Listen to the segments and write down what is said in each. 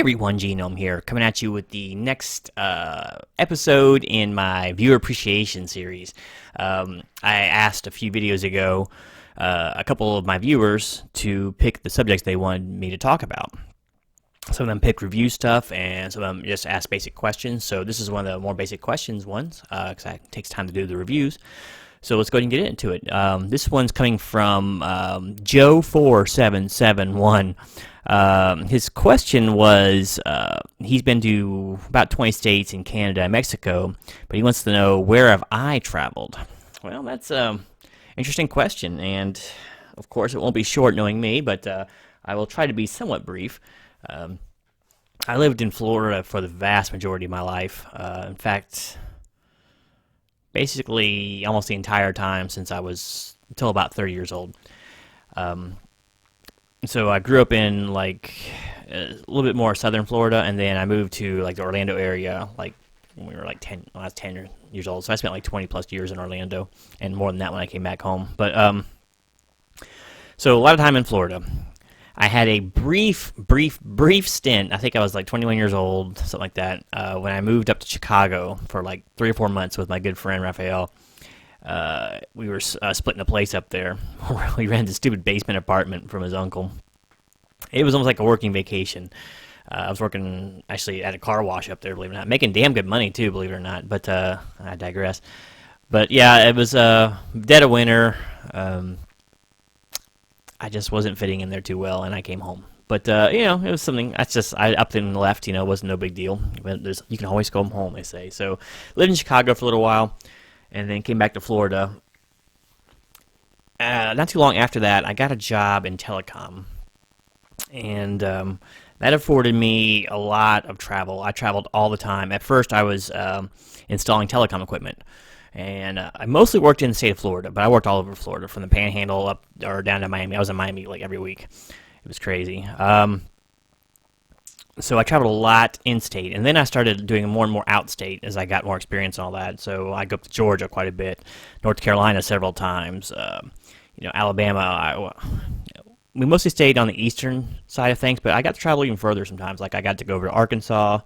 everyone, Genome here, coming at you with the next episode in my viewer appreciation series. I asked a few videos ago a couple of my viewers to pick the subjects they wanted me to talk about. Some of them picked review stuff, and some of them just asked basic questions. So this is one of the more basic questions ones, because it takes time to do the reviews. So let's go ahead and get into it. This one's coming from Joe4771. His question was, he's been to about 20 states in Canada and Mexico, but he wants to know, where have I traveled? Well, that's an interesting question, and of course it won't be short knowing me, but I will try to be somewhat brief. I lived in Florida for the vast majority of my life. In fact, basically almost the entire time since I was until about 30 years old. So I grew up in like a little bit more southern Florida, and then I moved to like the Orlando area like when we were like 10, when I was 10 years old. So I spent like 20 plus years in Orlando, and more than that when I came back home. But so a lot of time in Florida. I had a brief stint. I think I was like 21 years old, something like that, when I moved up to Chicago for like 3 or 4 months with my good friend Raphael. We were splitting a place up there. We rented a stupid basement apartment from his uncle. It was almost like a working vacation. I was working actually at a car wash up there, believe it or not, making damn good money too, believe it or not. But I digress. But yeah, it was dead of winter. I just wasn't fitting in there too well, and I came home. But, it was something. That's just, I up and left, it wasn't no big deal. You can always come home, they say. So, lived in Chicago for a little while, and then came back to Florida. Not too long after that, I got a job in telecom. And that afforded me a lot of travel. I traveled all the time. At first, I was installing telecom equipment. And I mostly worked in the state of Florida, but I worked all over Florida, from the Panhandle up or down to Miami. I was in Miami like every week. It was crazy. So I traveled a lot in-state, and then I started doing more and more out-state as I got more experience and all that. So I go up to Georgia quite a bit, North Carolina several times, Alabama. We mostly stayed on the eastern side of things, but I got to travel even further sometimes. Like I got to go over to Arkansas,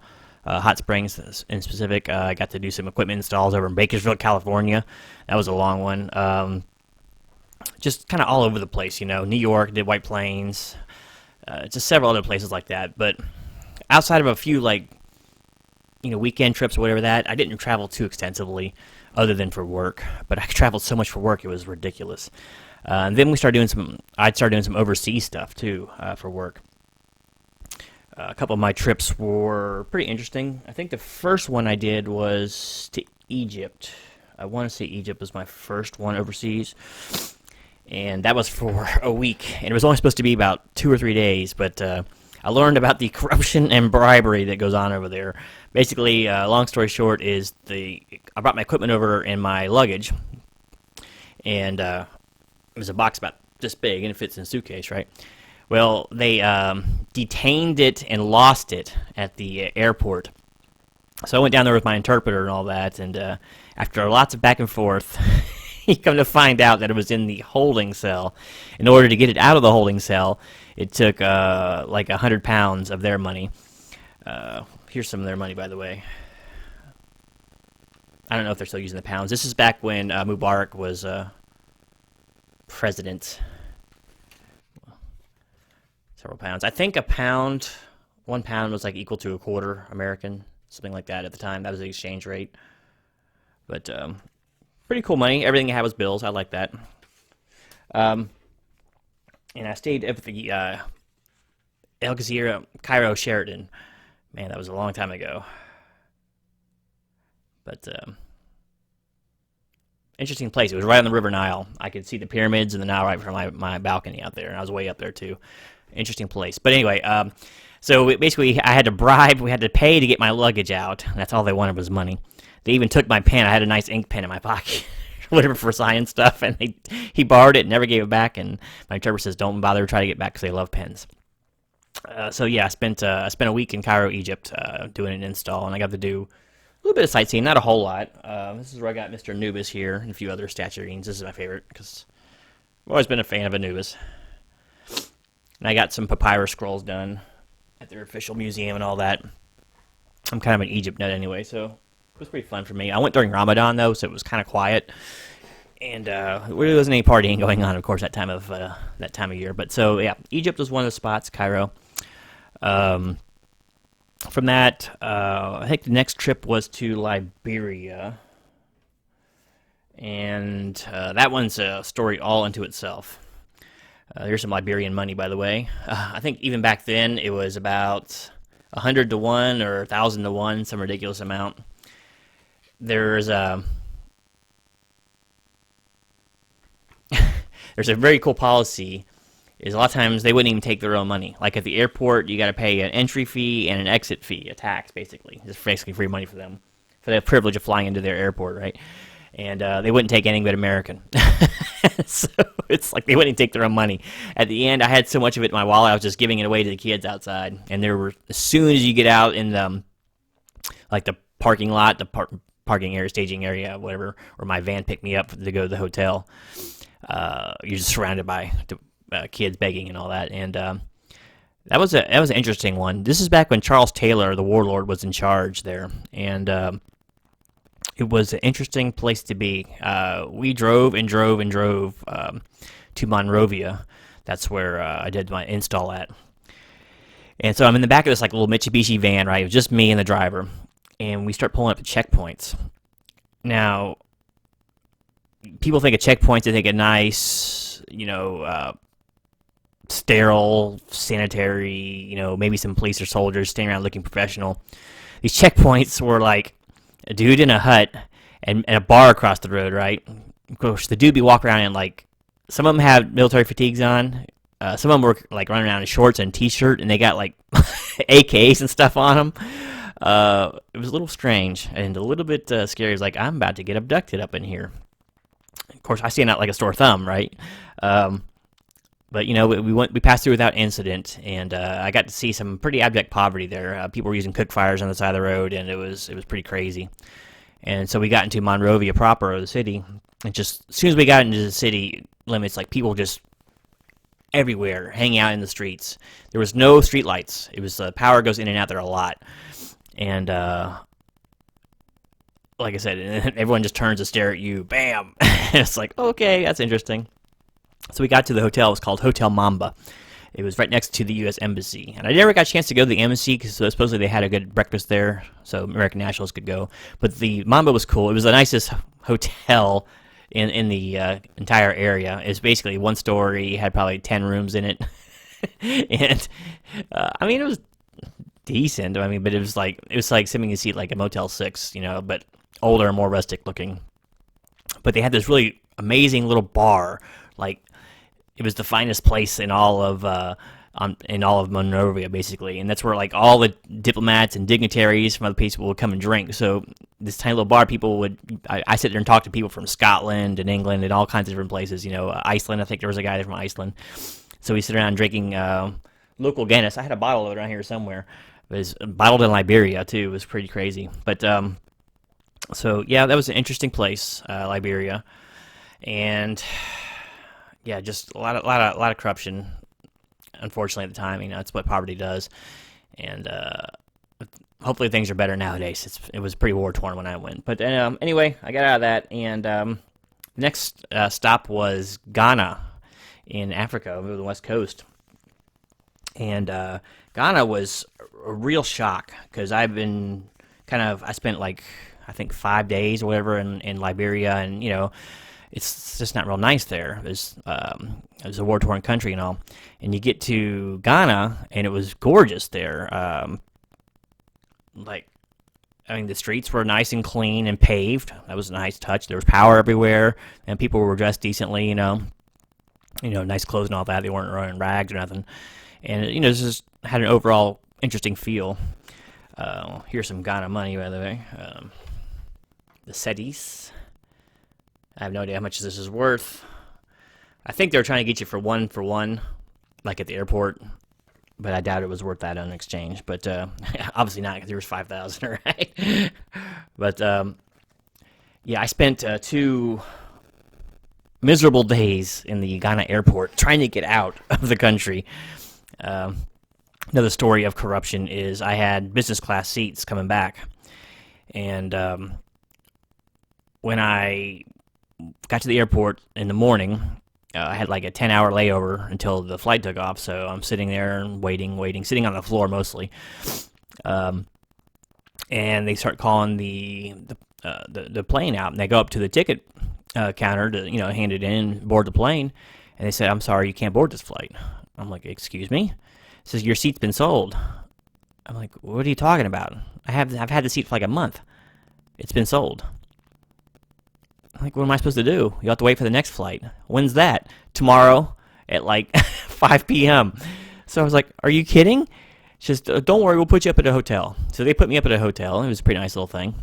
Hot Springs in specific. I got to do some equipment installs over in Bakersville, California. That was a long one. Just kind of all over the place, New York, did White Plains, just several other places like that. But outside of a few, weekend trips or whatever that, I didn't travel too extensively other than for work. But I traveled so much for work, it was ridiculous. And then I'd start doing some overseas stuff, too, for work. A couple of my trips were pretty interesting. I think the first one I did was to Egypt. I want to say Egypt was my first one overseas. And that was for a week. And it was only supposed to be about 2 or 3 days, but I learned about the corruption and bribery that goes on over there. Basically, long story short, is I brought my equipment over in my luggage. And it was a box about this big, and it fits in a suitcase, right? Well, they detained it and lost it at the airport. So I went down there with my interpreter and all that, and after lots of back and forth, you come to find out that it was in the holding cell. In order to get it out of the holding cell, it took like 100 pounds of their money. Here's some of their money, by the way. I don't know if they're still using the pounds. This is back when Mubarak was president. Several pounds. I think 1 pound was like equal to a quarter American, something like that at the time. That was the exchange rate. But pretty cool money. Everything I had was bills. I like that. And I stayed at the El Jazeera Cairo Sheraton. Man, that was a long time ago. But interesting place. It was right on the River Nile. I could see the pyramids and the Nile right from my balcony out there, and I was way up there too. Interesting place. But anyway, so basically I had to bribe, we had to pay to get my luggage out, and that's all they wanted was money. They even took my pen. I had a nice ink pen in my pocket, whatever, for signing stuff, and he borrowed it and never gave it back, and my interpreter says, don't bother to try to get back because they love pens. So yeah, I spent a week in Cairo, Egypt, doing an install, and I got to do a little bit of sightseeing, not a whole lot. This is where I got Mr. Anubis here and a few other statuettes. This is my favorite because I've always been a fan of Anubis. And I got some papyrus scrolls done. at their official museum and all that. I'm kind of an Egypt nut anyway, so it was pretty fun for me. I went during Ramadan though, so it was kind of quiet, and there wasn't any partying going on, of course, that time of year. But so yeah, Egypt was one of the spots. Cairo. Um, from that, I think the next trip was to Liberia, and that one's a story all into itself. There's some Liberian money, by the way. I think even back then it was about 100 to 1 or 1,000 to 1, some ridiculous amount. There's a there's a very cool policy. Is a lot of times they wouldn't even take their own money. Like at the airport, you got to pay an entry fee and an exit fee, a tax basically. It's basically free money for them, for the privilege of flying into their airport, right? And they wouldn't take anything but American. So it's like they wouldn't take their own money. At the end, I had so much of it in my wallet, I was just giving it away to the kids outside. And there were, as soon as you get out in the like the parking lot, the parking area, staging area, whatever, where my van picked me up to go to the hotel, you're just surrounded by kids begging and all that. And that was an interesting one. This is back when Charles Taylor, the warlord, was in charge there, and it was an interesting place to be. We drove and drove and drove to Monrovia. That's where I did my install at. And so I'm in the back of this like little Mitsubishi van, right? It was just me and the driver, and we start pulling up at checkpoints. Now, people think of checkpoints, they think of nice, sterile, sanitary, maybe some police or soldiers standing around looking professional. These checkpoints were like a dude in a hut and a bar across the road, right? Of course, the dude be walking around in like, some of them have military fatigues on. Some of them were like running around in shorts and t-shirt, and they got like AKs and stuff on them. It was a little strange and a little bit scary. It was like, I'm about to get abducted up in here. Of course, I stand out like a sore thumb, right? But we passed through without incident, and I got to see some pretty abject poverty there. People were using cook fires on the side of the road, and it was pretty crazy. And so we got into Monrovia proper, the city, and just as soon as we got into the city limits, like people just everywhere hanging out in the streets. There was no street lights. It was power goes in and out there a lot, and like I said, everyone just turns to stare at you. Bam! It's like, okay, that's interesting. So we got to the hotel. It was called Hotel Mamba. It was right next to the U.S. Embassy. And I never got a chance to go to the embassy because supposedly they had a good breakfast there, so American nationals could go. But the Mamba was cool. It was the nicest hotel in the entire area. It was basically one story, had probably 10 rooms in it. And, it was decent. But it was like sitting in a seat like a Motel 6, but older and more rustic looking. But they had this really amazing little bar, like, it was the finest place in all of Monrovia, basically, and that's where like all the diplomats and dignitaries from other places would come and drink. So this tiny little bar, I sit there and talk to people from Scotland and England and all kinds of different places. Iceland. I think there was a guy there from Iceland. So we sit around drinking local Guinness. I had a bottle of it around here somewhere. It was bottled in Liberia too. It was pretty crazy. But so yeah, that was an interesting place, Liberia, and. Yeah, just a lot of corruption. Unfortunately, at the time, it's what poverty does, and hopefully things are better nowadays. It was pretty war torn when I went, but anyway, I got out of that, and next stop was Ghana in Africa, over the west coast, and Ghana was a real shock because I spent like I think 5 days or whatever in Liberia, and it's just not real nice there. It was a war-torn country and all. And you get to Ghana, and it was gorgeous there. The streets were nice and clean and paved. That was a nice touch. There was power everywhere, and people were dressed decently, nice clothes and all that. They weren't running rags or nothing. And, it just had an overall interesting feel. Here's some Ghana money, by the way. The cedis. I have no idea how much this is worth. I think they were trying to get you for one, like at the airport, but I doubt it was worth that on exchange. But obviously not, because there was 5,000, right? But yeah, I spent 2 miserable days in the Ghana airport trying to get out of the country. Another story of corruption is I had business class seats coming back, and when I got to the airport in the morning, I had like a 10-hour layover until the flight took off. So I'm sitting there and waiting, sitting on the floor mostly. Um, and they start calling the plane out, and they go up to the ticket counter to hand it in, board the plane, and they said, "I'm sorry, you can't board this flight." I'm like, "Excuse me?" It says, "Your seat's been sold." I'm like, "What are you talking about? I've had the seat for like a month. It's been sold." I'm like, "What am I supposed to do? You'll have to wait for the next flight." "When's that?" "Tomorrow at like 5 p.m. So I was like, "Are you kidding?" She says, "Don't worry, we'll put you up at a hotel." So they put me up at a hotel. It was a pretty nice little thing.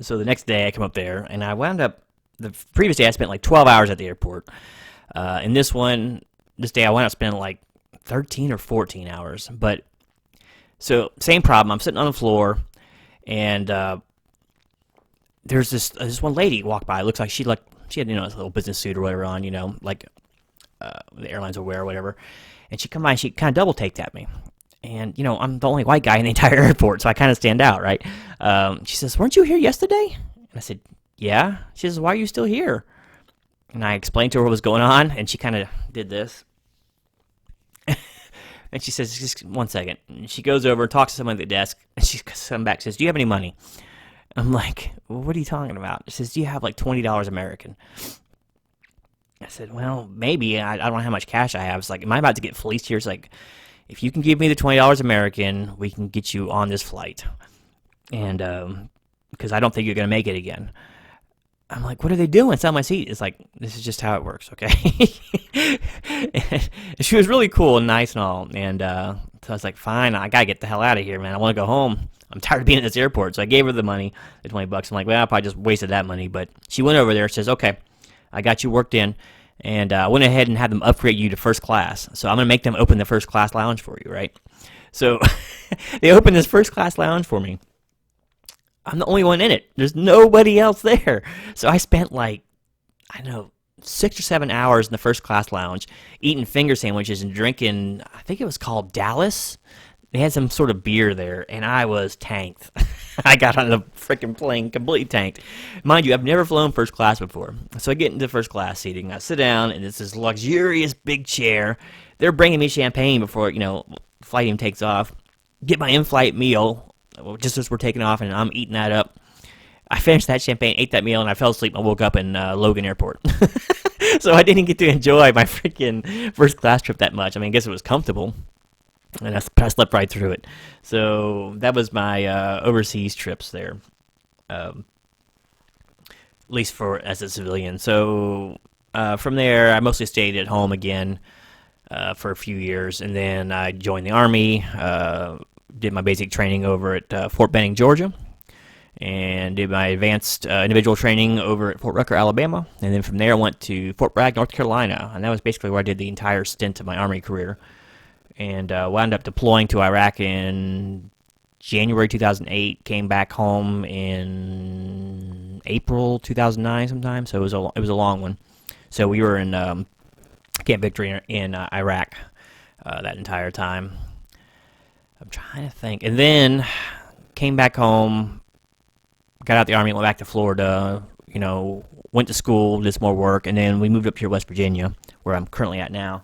So the next day I come up there, and I wound up, the previous day I spent like 12 hours at the airport. And this day I wound up spending like 13 or 14 hours. But, so same problem. I'm sitting on the floor, and there's this one lady walk by. It looks like she had a little business suit or whatever on, like the airlines will wear or whatever. And she come by and she kind of double taked at me. And, I'm the only white guy in the entire airport, so I kind of stand out, right? She says, "Weren't you here yesterday?" And I said, "Yeah." She says, "Why are you still here?" And I explained to her what was going on, and she kind of did this. And she says, "Just 1 second." And she goes over and talks to someone at the desk, and she comes back and says, "Do you have any money?" I'm like, "Well, what are you talking about?" She says, "Do you have like $20 American?" I said, "Well, maybe. I don't know how much cash I have." It's like, "Am I about to get fleeced here?" It's like, "If you can give me the $20 American, we can get you on this flight. And because I don't think you're going to make it again." I'm like, "What are they doing? It's on my seat." It's like, "This is just how it works, okay?" And she was really cool and nice and all. And so I was like, "Fine, I got to get the hell out of here, man. I want to go home. I'm tired of being at this airport." So I gave her the money, the $20. I'm like, "Well, I probably just wasted that money." But she went over there and says, "Okay, I got you worked in." And I went ahead and had them upgrade you to first class. So I'm going to make them open the first class lounge for you, right? So they opened this first class lounge for me. I'm the only one in it. There's nobody else there. So I spent like, I don't know, 6 or 7 hours in the first class lounge eating finger sandwiches and drinking, I think it was called Dallas. They had some sort of beer there, and I was tanked. I got on the freaking plane completely tanked. Mind you, I've never flown first class before. So I get into first class seating. I sit down, and it's this luxurious big chair. They're bringing me champagne before, flight even takes off. Get my in-flight meal, just as we're taking off, and I'm eating that up. I finished that champagne, ate that meal, and I fell asleep and woke up in Logan Airport. So I didn't get to enjoy my freaking first class trip that much. I mean, I guess it was comfortable. And I slept right through it. So that was my overseas trips there, at least as a civilian. So from there, I mostly stayed at home again for a few years, and then I joined the Army, did my basic training over at Fort Benning, Georgia, and did my advanced individual training over at Fort Rucker, Alabama. And then from there, I went to Fort Bragg, North Carolina, and that was basically where I did the entire stint of my Army career. And wound up deploying to Iraq in January 2008. Came back home in April 2009 sometime. So it was a long one. So we were in Camp Victory in Iraq that entire time. I'm trying to think. And then came back home, got out the Army, went back to Florida, went to school, did some more work, and then we moved up here to West Virginia, where I'm currently at now.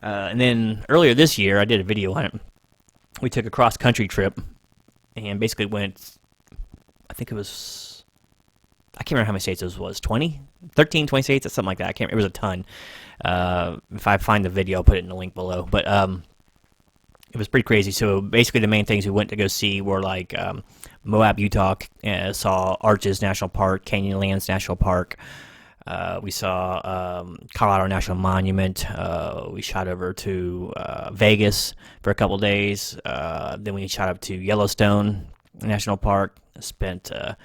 And then earlier this year, I did a video on it. We took a cross-country trip and basically went, I think it was, I can't remember how many states it was, 20? 13, 20 states, something like that. It was a ton. If I find the video, I'll put it in the link below. But it was pretty crazy. So basically the main things we went to go see were like Moab, Utah, saw Arches National Park, Canyonlands National Park. We saw Colorado National Monument. We shot over to Vegas for a couple days. Then we shot up to Yellowstone National Park. Spent a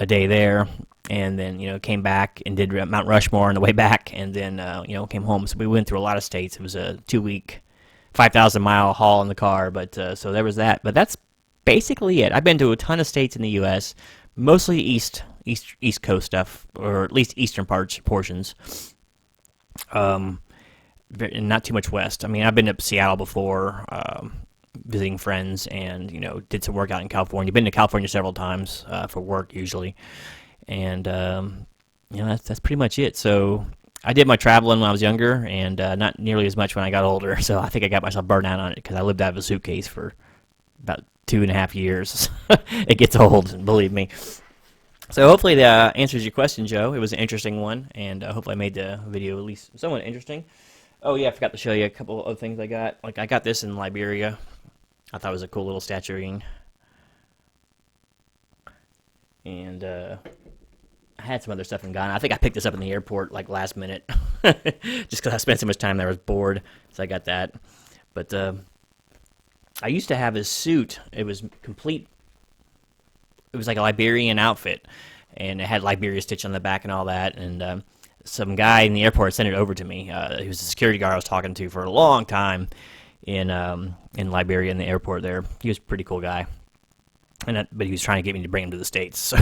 day there, and then came back and did Mount Rushmore on the way back, and then came home. So we went through a lot of states. It was a 2-week, 5,000-mile haul in the car. But so there was that. But that's basically it. I've been to a ton of states in the U.S., mostly East Coast stuff, or at least eastern portions. not too much west. I mean, I've been to Seattle before, visiting friends, and did some work out in California. Been to California several times for work usually, and that's pretty much it. So I did my traveling when I was younger, and not nearly as much when I got older. So I think I got myself burned out on it because I lived out of a suitcase for about 2.5 years. It gets old, believe me. So hopefully that answers your question, Joe. It was an interesting one, and hopefully I made the video at least somewhat interesting. Oh yeah, I forgot to show you a couple of other things I got. Like I got this in Liberia. I thought it was a cool little statuette, and I had some other stuff in Ghana. I think I picked this up in the airport like last minute, just because I spent so much time there. I was bored, so I got that. But I used to have this suit. It was complete. It was like a Liberian outfit, and it had Liberia stitch on the back and all that. And some guy in the airport sent it over to me. He was a security guard I was talking to for a long time in Liberia in the airport there. He was a pretty cool guy, but he was trying to get me to bring him to the States, so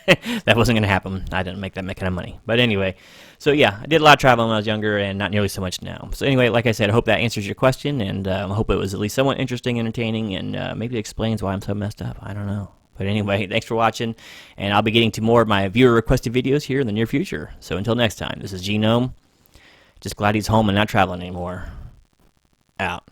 that wasn't going to happen. I didn't make that kind of money. But anyway, so yeah, I did a lot of traveling when I was younger, and not nearly so much now. So anyway, like I said, I hope that answers your question, and I hope it was at least somewhat interesting, entertaining, and maybe it explains why I'm so messed up. I don't know. But anyway, thanks for watching, and I'll be getting to more of my viewer-requested videos here in the near future. So until next time, this is Genome. Just glad he's home and not traveling anymore. Out.